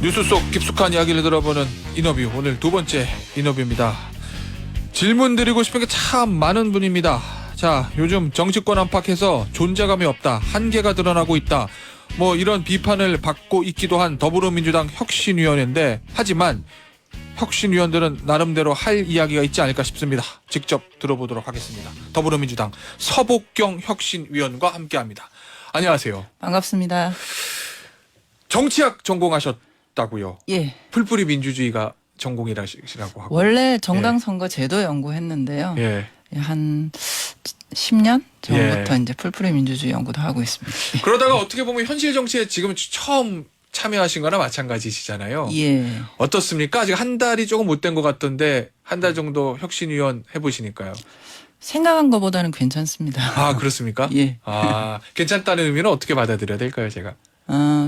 뉴스 속 깊숙한 이야기를 들어보는 인터뷰, 오늘 두 번째 인터뷰입니다. 질문 드리고 싶은 게 참 많은 분입니다. 자, 요즘 정치권 안팎에서 존재감이 없다, 한계가 드러나고 있다, 뭐 이런 비판을 받고 있기도 한 더불어민주당 혁신위원회인데, 하지만 혁신위원들은 나름대로 할 이야기가 있지 않을까 싶습니다. 직접 들어보도록 하겠습니다. 더불어민주당 서복경 혁신위원과 함께합니다. 안녕하세요. 반갑습니다. 정치학 전공하셨다고요? 예. 풀뿌리 민주주의가 전공이라고 하고. 원래 정당 선거 제도 연구했는데요. 예. 한 10년 전부터 예. 이제 풀뿌리 민주주의 연구도 하고 있습니다. 그러다가 어떻게 보면 현실 정치에 지금 처음 참여하신 거나 마찬가지시잖아요. 예. 어떻습니까? 아직 한 달이 조금 못 된 것 같던데 한 달 정도 혁신위원 해보시니까요. 생각한 것보다는 괜찮습니다. 아, 그렇습니까? 예. 아, 괜찮다는 의미는 어떻게 받아들여야 될까요, 제가?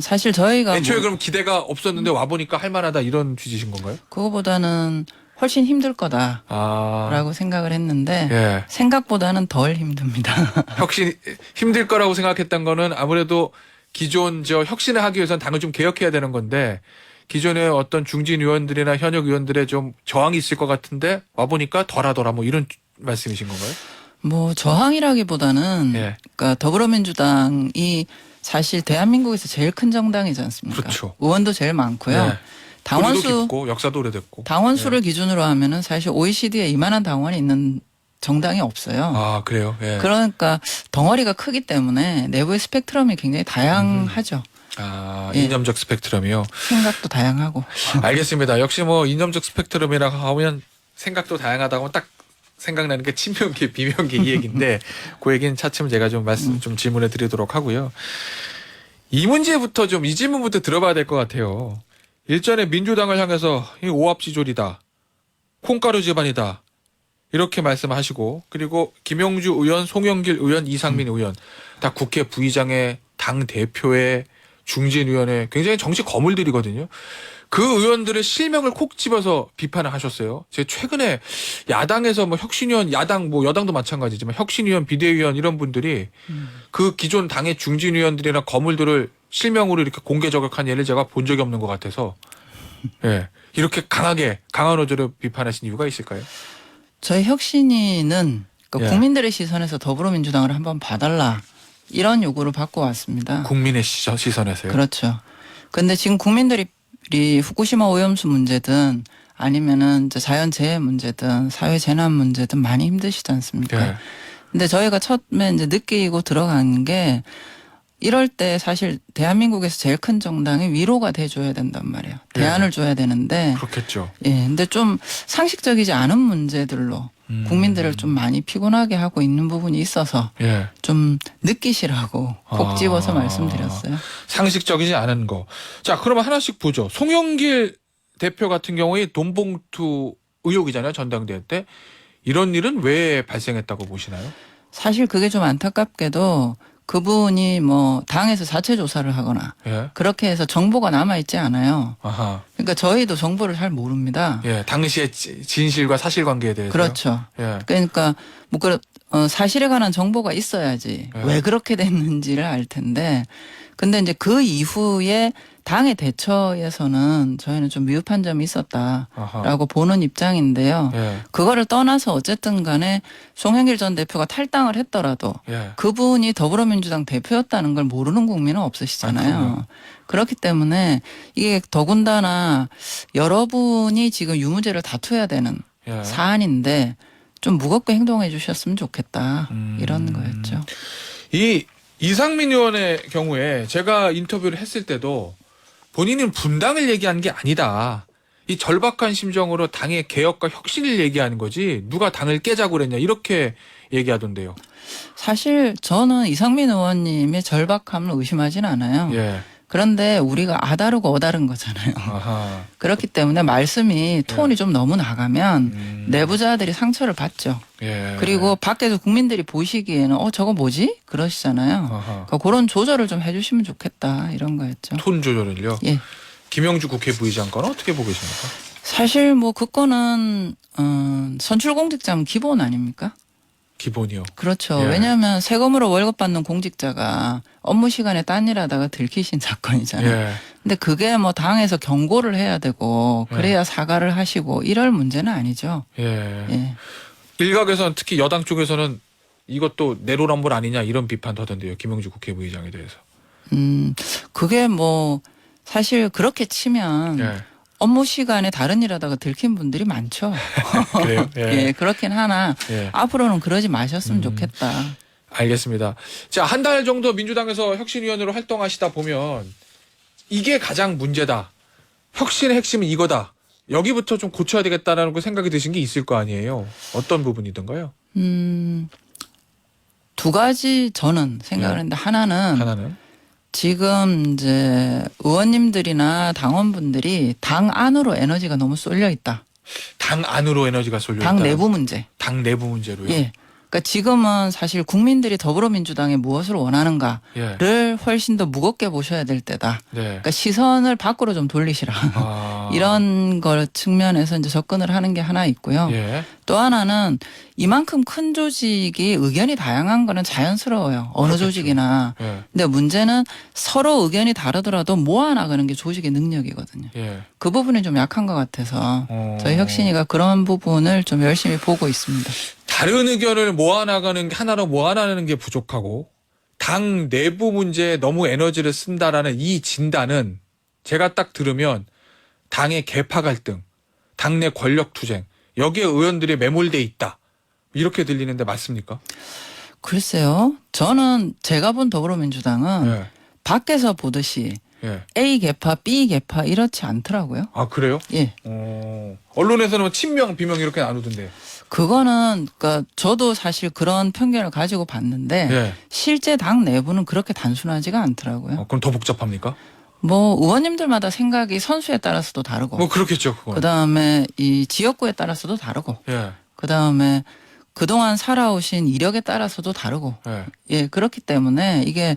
사실 저희가 애초에 그럼 기대가 없었는데 와보니까 할만하다 이런 취지신 건가요? 그거보다는 훨씬 힘들 거다라고 아, 생각을 했는데 예. 생각보다는 덜 힘듭니다. 혁신 힘들 거라고 생각했던 거는 아무래도 기존 혁신을 하기 위해서는 당을 좀 개혁해야 되는 건데, 기존의 어떤 중진 의원들이나 현역 의원들의 좀 저항이 있을 것 같은데 와보니까 덜하더라, 뭐 이런 말씀이신 건가요? 뭐 저항이라기보다는 예. 그러니까 더불어민주당이 사실 대한민국에서 제일 큰 정당이지 않습니까? 그렇죠. 의원도 제일 많고요. 네. 뿌리도 깊고 역사도 오래됐고. 당원 수를 기준으로 하면은 사실 OECD에 이만한 당원이 있는 정당이 없어요. 아, 그래요? 예. 그러니까 덩어리가 크기 때문에 내부의 스펙트럼이 굉장히 다양하죠. 아, 예. 이념적 스펙트럼이요. 생각도 다양하고. 알겠습니다. 역시 뭐 이념적 스펙트럼이라고 하면 생각도 다양하다고 하면 딱 생각나는 게 친명계, 비명계 이 얘기인데 그 얘기는 차츰 제가 좀 말씀 좀 질문해 드리도록 하고요. 이 문제부터 좀 이 질문부터 들어봐야 될 것 같아요. 일전에 민주당을 향해서 이 오합지졸이다, 콩가루 집안이다 이렇게 말씀하시고, 그리고 김영주 의원, 송영길 의원, 이상민 의원 다 국회 부의장의 당 대표의 중진위원회 굉장히 정치 거물들이거든요. 그 의원들의 실명을 콕 집어서 비판을 하셨어요. 제가 최근에 야당에서 뭐 혁신위원, 야당 뭐 여당도 마찬가지지만 혁신위원, 비대위원 이런 분들이 그 기존 당의 중진위원들이나 거물들을 실명으로 이렇게 공개 저격한 예를 제가 본 적이 없는 것 같아서, 예, 이렇게 강한 어조로 비판하신 이유가 있을까요? 저희 혁신위는 그러니까 예. 국민들의 시선에서 더불어민주당을 한번 봐달라 이런 요구를 받고 왔습니다. 국민의 시선에서요? 그렇죠. 그런데 지금 국민들이 후쿠시마 오염수 문제든 아니면은 이제 자연재해 문제든 사회재난 문제든 많이 힘드시지 않습니까? 예. 근데 저희가 처음에 이제 느끼고 들어간 게 이럴 때 사실 대한민국에서 제일 큰 정당이 위로가 돼줘야 된단 말이에요. 대안을 줘야 되는데. 그렇겠죠. 예. 근데 좀 상식적이지 않은 문제들로 국민들을 좀 많이 피곤하게 하고 있는 부분이 있어서 예. 좀 느끼시라고 꼭 집어서 아. 말씀드렸어요. 상식적이지 않은 거. 자, 그러면 하나씩 보죠. 송영길 대표 같은 경우에 돈봉투 의혹이잖아요, 전당대회 때. 이런 일은 왜 발생했다고 보시나요? 사실 그게 좀 안타깝게도 그분이 뭐 당에서 자체 조사를 하거나 예. 그렇게 해서 정보가 남아있지 않아요. 아하. 그러니까 저희도 정보를 잘 모릅니다. 예. 당시의 진실과 사실관계에 대해서. 그렇죠. 예. 그러니까 뭐 사실에 관한 정보가 있어야지 네. 왜 그렇게 됐는지를 알 텐데, 근데 이제 그 이후에 당의 대처에서는 저희는 좀 미흡한 점이 있었다라고 아하. 보는 입장인데요. 예. 그거를 떠나서 어쨌든 간에 송영길 전 대표가 탈당을 했더라도 예. 그분이 더불어민주당 대표였다는 걸 모르는 국민은 없으시잖아요. 그럼요. 그렇기 때문에 이게 더군다나 여러분이 지금 유무죄를 다투어야 되는 예. 사안인데 좀 무겁게 행동해 주셨으면 좋겠다. 음. 이런 거였죠. 이 이상민 의원의 경우에 제가 인터뷰를 했을 때도 본인은 분당을 얘기하는 게 아니다, 이 절박한 심정으로 당의 개혁과 혁신을 얘기하는 거지 누가 당을 깨자고 그랬냐 이렇게 얘기하던데요. 사실 저는 이상민 의원님의 절박함을 의심하진 않아요. 예. 그런데 우리가 아다르고 어다른 거잖아요. 아하. 그렇기 때문에 말씀이 톤이 좀 너무 나가면 내부자들이 상처를 받죠. 예. 그리고 밖에서 국민들이 보시기에는 저거 뭐지? 그러시잖아요. 아하. 그러니까 그런 조절을 좀 해주시면 좋겠다 이런 거였죠. 톤 조절을요. 예. 김영주 국회 부의장 건은 어떻게 보고 계십니까? 사실 뭐 그 건은 선출공직자면 기본 아닙니까? 기본이요. 그렇죠. 예. 왜냐하면 세금으로 월급 받는 공직자가 업무 시간에 딴 일하다가 들키신 사건이잖아요. 예. 근데 그게 뭐 당에서 경고를 해야 되고 그래야 사과를 하시고 이럴 문제는 아니죠. 예. 예. 일각에서는 특히 여당 쪽에서는 이것도 내로남불 아니냐 이런 비판도 하던데요. 김영주 국회부의장에 대해서. 그게 뭐 사실 그렇게 치면 예. 업무 시간에 다른 일 하다가 들킨 분들이 많죠. 그래요? 예, 그렇긴 하나 예. 앞으로는 그러지 마셨으면 좋겠다. 알겠습니다. 자, 한 달 정도 민주당에서 혁신위원으로 활동하시다 보면 이게 가장 문제다. 혁신의 핵심은 이거다. 여기부터 좀 고쳐야 되겠다라는 그 생각이 드신 게 있을 거 아니에요. 어떤 부분이던가요? 두 가지 저는 생각을 예. 했는데 하나는 지금 이제 의원님들이나 당원분들이 당 안으로 에너지가 너무 쏠려 있다. 당 안으로 에너지가 쏠려 있다. 당 내부 문제. 당 내부 문제로요. 예. 그러니까 지금은 사실 국민들이 더불어민주당에 무엇을 원하는가를 예. 훨씬 더 무겁게 보셔야 될 때다. 네. 그러니까 시선을 밖으로 좀 돌리시라. 아. 이런 걸 측면에서 이제 접근을 하는 게 하나 있고요. 예. 또 하나는 이만큼 큰 조직이 의견이 다양한 거는 자연스러워요. 어느 그렇겠죠. 조직이나. 예. 근데 문제는 서로 의견이 다르더라도 모아나가는 게 조직의 능력이거든요. 예. 그 부분이 좀 약한 것 같아서 저희 어. 혁신이가 그런 부분을 좀 열심히 보고 있습니다. 다른 의견을 모아나가는 하나로 모아나가는 게 부족하고 당 내부 문제에 너무 에너지를 쓴다라는 이 진단은 제가 딱 들으면 당의 계파 갈등, 당내 권력 투쟁 여기에 의원들이 매몰돼 있다 이렇게 들리는데 맞습니까? 글쎄요. 저는 제가 본 더불어민주당은 예. 밖에서 보듯이 예. A 개파, B 개파 이렇지 않더라고요. 아 그래요? 예. 언론에서는 뭐 친명, 비명 이렇게 나누던데. 그거는 그러니까 저도 사실 그런 편견을 가지고 봤는데 예. 실제 당 내부는 그렇게 단순하지가 않더라고요. 그럼 더 복잡합니까? 뭐 의원님들마다 생각이 선수에 따라서도 다르고 뭐 그렇겠죠, 그건. 그다음에 이 지역구에 따라서도 다르고 예. 그다음에 그동안 살아오신 이력에 따라서도 다르고 예. 예 그렇기 때문에 이게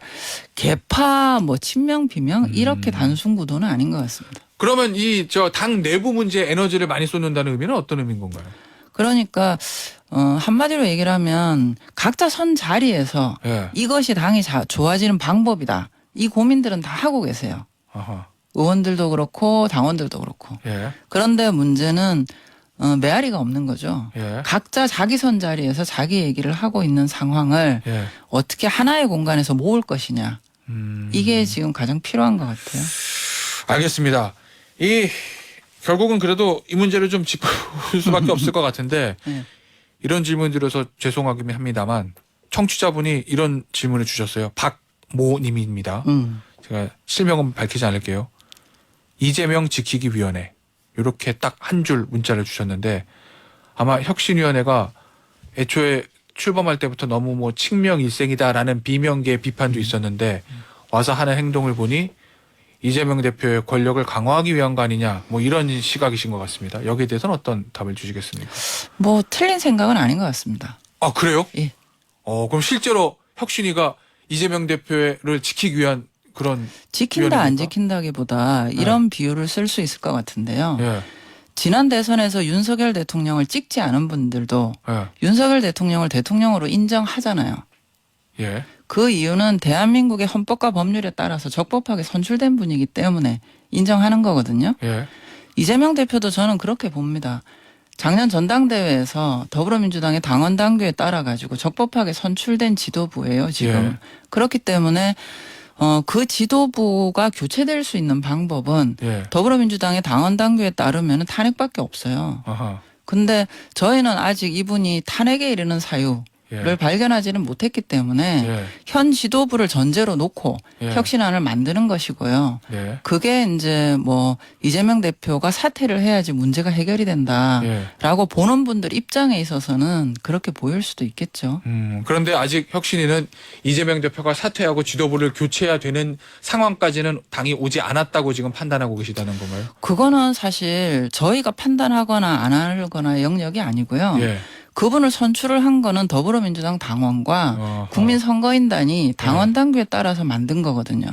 개파 뭐 친명 비명 이렇게 단순 구도는 아닌 것 같습니다. 그러면 이 저 당 내부 문제에 에너지를 많이 쏟는다는 의미는 어떤 의미인 건가요? 그러니까 한마디로 얘기를 하면 각자 선 자리에서 예. 이것이 당이 좋아지는 방법이다. 이 고민들은 다 하고 계세요. 아하. 의원들도 그렇고 당원들도 그렇고. 예. 그런데 문제는 메아리가 없는 거죠. 예. 각자 자기 선 자리에서 자기 얘기를 하고 있는 상황을 예. 어떻게 하나의 공간에서 모을 것이냐. 이게 지금 가장 필요한 것 같아요. 알겠습니다. 결국은 그래도 이 문제를 좀 짚을 수밖에 없을 것 같은데 네. 이런 질문 드려서 죄송하긴 합니다만 청취자분이 이런 질문을 주셨어요. 박모님입니다. 제가 실명은 밝히지 않을게요. 이재명 지키기 위원회 이렇게 딱 한 줄 문자를 주셨는데 아마 혁신위원회가 애초에 출범할 때부터 너무 뭐 친명일생이다라는 비명계의 비판도 있었는데 와서 하는 행동을 보니 이재명 대표의 권력을 강화하기 위한 거 아니냐 뭐 이런 시각이신 것 같습니다. 여기에 대해서는 어떤 답을 주시겠습니까? 뭐 틀린 생각은 아닌 것 같습니다. 아 그래요? 예. 그럼 실제로 혁신위가 이재명 대표를 지키기 위한 그런 지킨다 안 위원회입니까? 지킨다기보다 이런 비유를 쓸 수 있을 것 같은데요. 예. 지난 대선에서 윤석열 대통령을 찍지 않은 분들도 예. 윤석열 대통령을 대통령으로 인정하잖아요. 예. 그 이유는 대한민국의 헌법과 법률에 따라서 적법하게 선출된 분이기 때문에 인정하는 거거든요. 예. 이재명 대표도 저는 그렇게 봅니다. 작년 전당대회에서 더불어민주당의 당원 당규에 따라 가지고 적법하게 선출된 지도부예요, 지금. 예. 그렇기 때문에 그 지도부가 교체될 수 있는 방법은 예. 더불어민주당의 당원 당규에 따르면 탄핵밖에 없어요. 아하. 근데 저희는 아직 이분이 탄핵에 이르는 사유를 예. 발견하지는 못했기 때문에 예. 현 지도부를 전제로 놓고 예. 혁신안을 만드는 것이고요. 예. 그게 이제 뭐 이재명 대표가 사퇴를 해야지 문제가 해결이 된다라고 예. 보는 분들 입장에 있어서는 그렇게 보일 수도 있겠죠. 그런데 아직 혁신위는 이재명 대표가 사퇴하고 지도부를 교체해야 되는 상황까지는 당이 오지 않았다고 지금 판단하고 계시다는 건가요? 그거는 사실 저희가 판단하거나 안 하거나 영역이 아니고요. 예. 그분을 선출을 한 거는 더불어민주당 당원과 어허. 국민선거인단이 당원 당규에 따라서 만든 거거든요.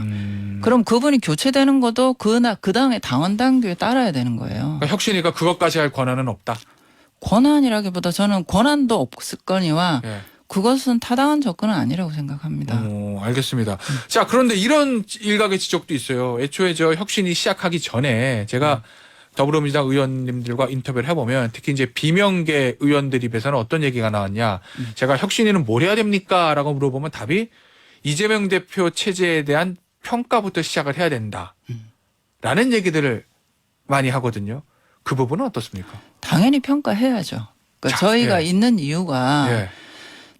그럼 그분이 교체되는 것도 그 다음에 당원 당규에 따라야 되는 거예요. 그러니까 혁신위가 그것까지 할 권한은 없다. 권한이라기보다 저는 권한도 없을거니와 예. 그것은 타당한 접근은 아니라고 생각합니다. 알겠습니다. 자, 그런데 이런 일각의 지적도 있어요. 애초에 저 혁신이 시작하기 전에 제가 더불어민주당 의원님들과 인터뷰를 해보면 특히 이제 비명계 의원들 입에서는 어떤 얘기가 나왔냐. 제가 혁신위는 뭘 해야 됩니까? 라고 물어보면 답이 이재명 대표 체제에 대한 평가부터 시작을 해야 된다. 라는 얘기들을 많이 하거든요. 그 부분은 어떻습니까? 당연히 평가해야죠. 그러니까 자, 저희가 예. 있는 이유가 예.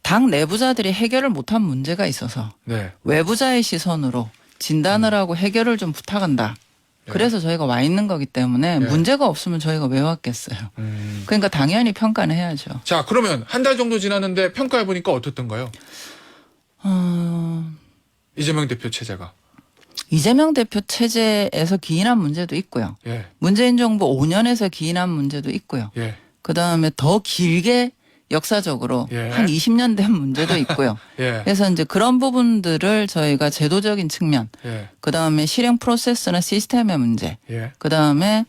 당 내부자들이 해결을 못한 문제가 있어서 네. 외부자의 시선으로 진단을 하고 해결을 좀 부탁한다. 네. 그래서 저희가 와 있는 거기 때문에 네. 문제가 없으면 저희가 왜 왔겠어요. 음. 그러니까 당연히 평가는 해야죠. 자, 그러면 한 달 정도 지났는데 평가해보니까 어떻던가요? 이재명 대표 체제가. 이재명 대표 체제에서 기인한 문제도 있고요. 예. 문재인 정부 5년에서 기인한 문제도 있고요. 예. 그다음에 더 길게 역사적으로 예. 한 20년 된 문제도 있고요. 예. 그래서 이제 그런 부분들을 저희가 제도적인 측면, 예. 그다음에 실행 프로세스나 시스템의 문제, 예. 그다음에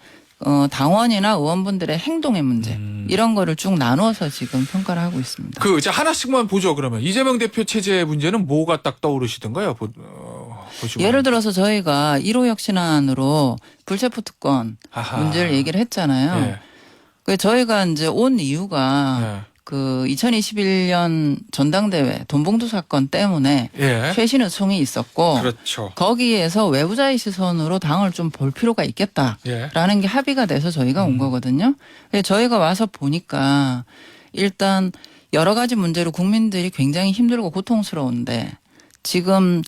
당원이나 의원분들의 행동의 문제 이런 거를 쭉 나눠서 지금 평가를 하고 있습니다. 그 이제 하나씩만 보죠. 그러면 이재명 대표 체제의 문제는 뭐가 딱 떠오르시던가요? 보시고. 예를 들어서 저희가 1호 혁신안으로 불체포 특권 아하. 문제를 얘기를 했잖아요. 예. 그 저희가 이제 온 이유가 예. 그 2021년 전당대회 돈봉투 사건 때문에 예. 최신 의총이 있었고 그렇죠. 거기에서 외부자의 시선으로 당을 좀 볼 필요가 있겠다라는 예. 게 합의가 돼서 저희가 온 거거든요. 근데 저희가 와서 보니까 일단 여러 가지 문제로 국민들이 굉장히 힘들고 고통스러운데 지금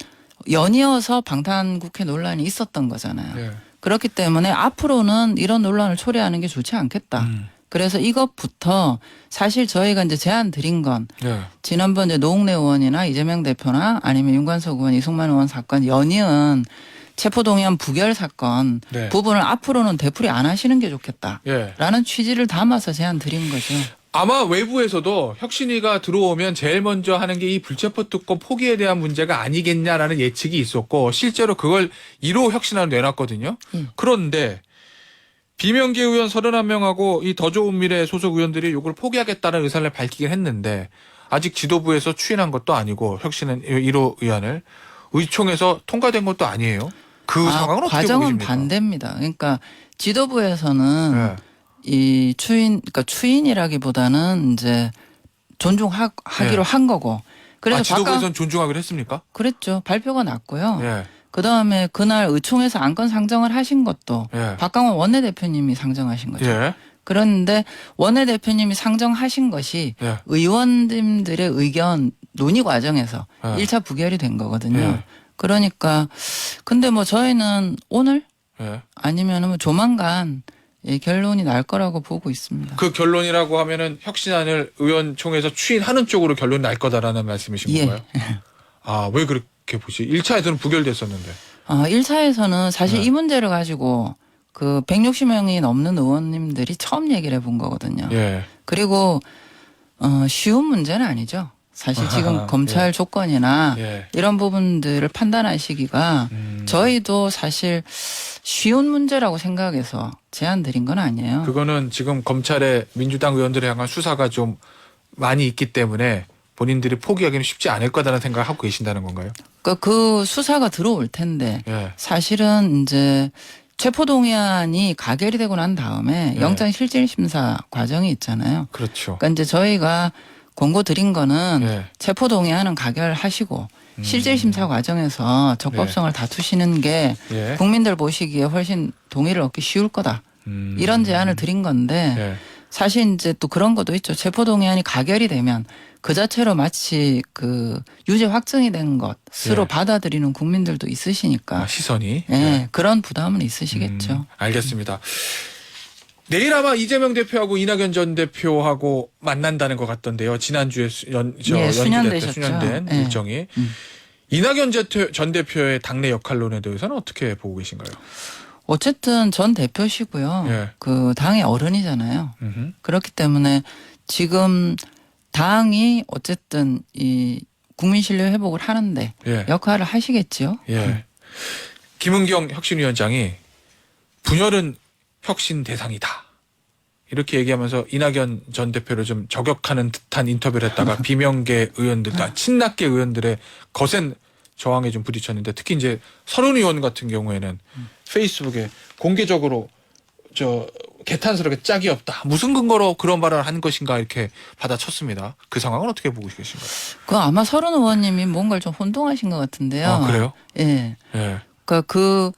연이어서 방탄국회 논란이 있었던 거잖아요. 예. 그렇기 때문에 앞으로는 이런 논란을 초래하는 게 좋지 않겠다. 그래서 이것부터 사실 저희가 이제 제안 드린 건 예. 지난번 이제 노웅래 의원이나 이재명 대표나 아니면 윤관석 의원, 이승만 의원 사건 연이은 체포동의안 부결 사건 네. 부분을 앞으로는 되풀이 안 하시는 게 좋겠다. 예. 라는 취지를 담아서 제안 드린 거죠. 아마 외부에서도 혁신위가 들어오면 제일 먼저 하는 게 이 불체포 특권 포기에 대한 문제가 아니겠냐라는 예측이 있었고 실제로 그걸 1호 혁신안을 내놨거든요. 그런데 비명계 의원 31명하고 이 더 좋은 미래 소속 의원들이 이걸 포기하겠다는 의사를 밝히긴 했는데 아직 지도부에서 추인한 것도 아니고 혁신은 1호 의안을 의총에서 통과된 것도 아니에요. 그 상황은 어떻게 과정은 보십니까? 반대입니다. 그러니까 지도부에서는 네. 이 그러니까 추인이라기보다는 이제 존중하기로 한 거고. 그래서 지도부에서는 존중하기로 했습니까? 그랬죠. 발표가 났고요. 예. 그다음에 그날 의총에서 안건 상정을 하신 것도 예. 박강원 원내대표님이 상정하신 거죠. 예. 그런데 원내대표님이 상정하신 것이 예. 의원님들의 의견 논의 과정에서 예. 1차 부결이 된 거거든요. 예. 그러니까 근데 뭐 저희는 오늘 예. 아니면 뭐 조만간 결론이 날 거라고 보고 있습니다. 그 결론이라고 하면은 혁신안을 의원총회에서 추인하는 쪽으로 결론이 날 거다라는 말씀이신 예. 건가요? 아, 왜 그렇게 보시? 1차에서는 부결됐었는데. 1차에서는 사실 네. 이 문제를 가지고 그 160명이 넘는 의원님들이 처음 얘기를 해본 거거든요. 예. 그리고 쉬운 문제는 아니죠. 사실 지금 아하, 검찰 예. 조건이나 예. 이런 부분들을 판단하시기가 저희도 사실 쉬운 문제라고 생각해서 제안 드린 건 아니에요. 그거는 지금 검찰의 민주당 의원들에 향한 수사가 좀 많이 있기 때문에 본인들이 포기하기는 쉽지 않을 거다라는 생각을 하고 계신다는 건가요? 그러니까 그 수사가 들어올 텐데 예. 사실은 이제 체포동의안이 가결이 되고 난 다음에 네. 영장실질심사 과정이 있잖아요. 그렇죠. 그러니까 이제 저희가 권고 드린 거는 예. 체포동의안은 가결하시고 실질심사 과정에서 적법성을 다투시는 게 예. 국민들 보시기에 훨씬 동의를 얻기 쉬울 거다. 이런 제안을 드린 건데 예. 사실 이제 또 그런 것도 있죠. 체포동의안이 가결이 되면 그 자체로 마치 그 유죄 확정이 된 것으로 예. 받아들이는 국민들도 있으시니까 시선이. 예, 그런 부담은 있으시겠죠. 알겠습니다. 내일 아마 이재명 대표하고 이낙연 전 대표하고 만난다는 것 같던데요. 지난주에 수년되셨죠. 수년된 예. 일정이. 이낙연 전 대표의 당내 역할론에 대해서는 어떻게 보고 계신가요? 어쨌든 전 대표시고요. 예. 그 당의 어른이잖아요. 음흠. 그렇기 때문에 지금 당이 어쨌든 이 국민 신뢰 회복을 하는데 예. 역할을 하시겠지요. 예. 김은경 혁신위원장이 분열은 혁신 대상이다. 이렇게 얘기하면서 이낙연 전 대표를 좀 저격하는 듯한 인터뷰를 했다가 비명계 의원들, 친낙계 의원들의 거센 저항에 좀 부딪혔는데 특히 이제 서른 의원 같은 경우에는 페이스북에 공개적으로 개탄스럽게 짝이 없다. 무슨 근거로 그런 발언을 한 것인가 이렇게 받아쳤습니다. 그 상황은 어떻게 보고 계신가요? 그 아마 서른 의원님이 뭔가를 좀 혼동하신 것 같은데요. 아, 그래요? 예. 예. 그러니까 그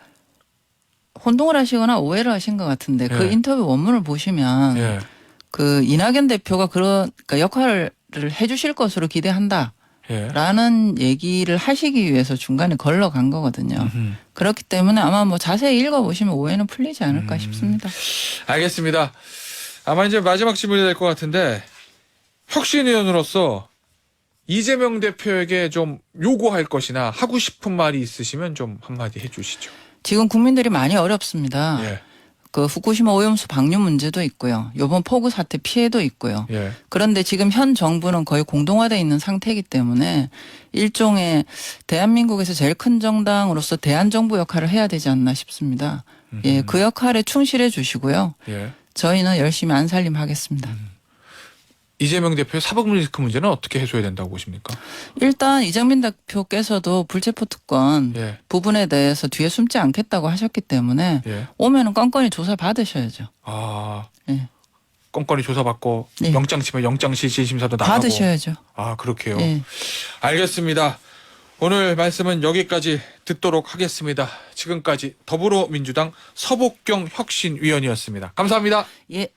혼동을 하시거나 오해를 하신 것 같은데 그 예. 인터뷰 원문을 보시면 예. 그 이낙연 대표가 그런 그러니까 역할을 해주실 것으로 기대한다. 예. 라는 얘기를 하시기 위해서 중간에 걸러간 거거든요. 음흠. 그렇기 때문에 아마 뭐 자세히 읽어보시면 오해는 풀리지 않을까 싶습니다. 알겠습니다. 아마 이제 마지막 질문이 될 것 같은데 혁신위원으로서 이재명 대표에게 좀 요구할 것이나 하고 싶은 말이 있으시면 좀 한마디 해주시죠. 지금 국민들이 많이 어렵습니다. 예. 그 후쿠시마 오염수 방류 문제도 있고요. 이번 폭우 사태 피해도 있고요. 예. 그런데 지금 현 정부는 거의 공동화되어 있는 상태이기 때문에 일종의 대한민국에서 제일 큰 정당으로서 대한정부 역할을 해야 되지 않나 싶습니다. 예, 그 역할에 충실해 주시고요. 예. 저희는 열심히 안살림하겠습니다. 이재명 대표의 사법 리스크 문제는 어떻게 해소해야 된다고 보십니까? 일단 이정민 대표께서도 불체포 특권 예. 부분에 대해서 뒤에 숨지 않겠다고 하셨기 때문에 예. 오면은 건건히 조사 받으셔야죠. 아, 예. 건건히 조사받고 네. 영장 치면 영장 실질 심사도 나가고. 받으셔야죠. 아, 그렇게요. 예. 알겠습니다. 오늘 말씀은 여기까지 듣도록 하겠습니다. 지금까지 더불어민주당 서복경 혁신위원이었습니다. 감사합니다. 예.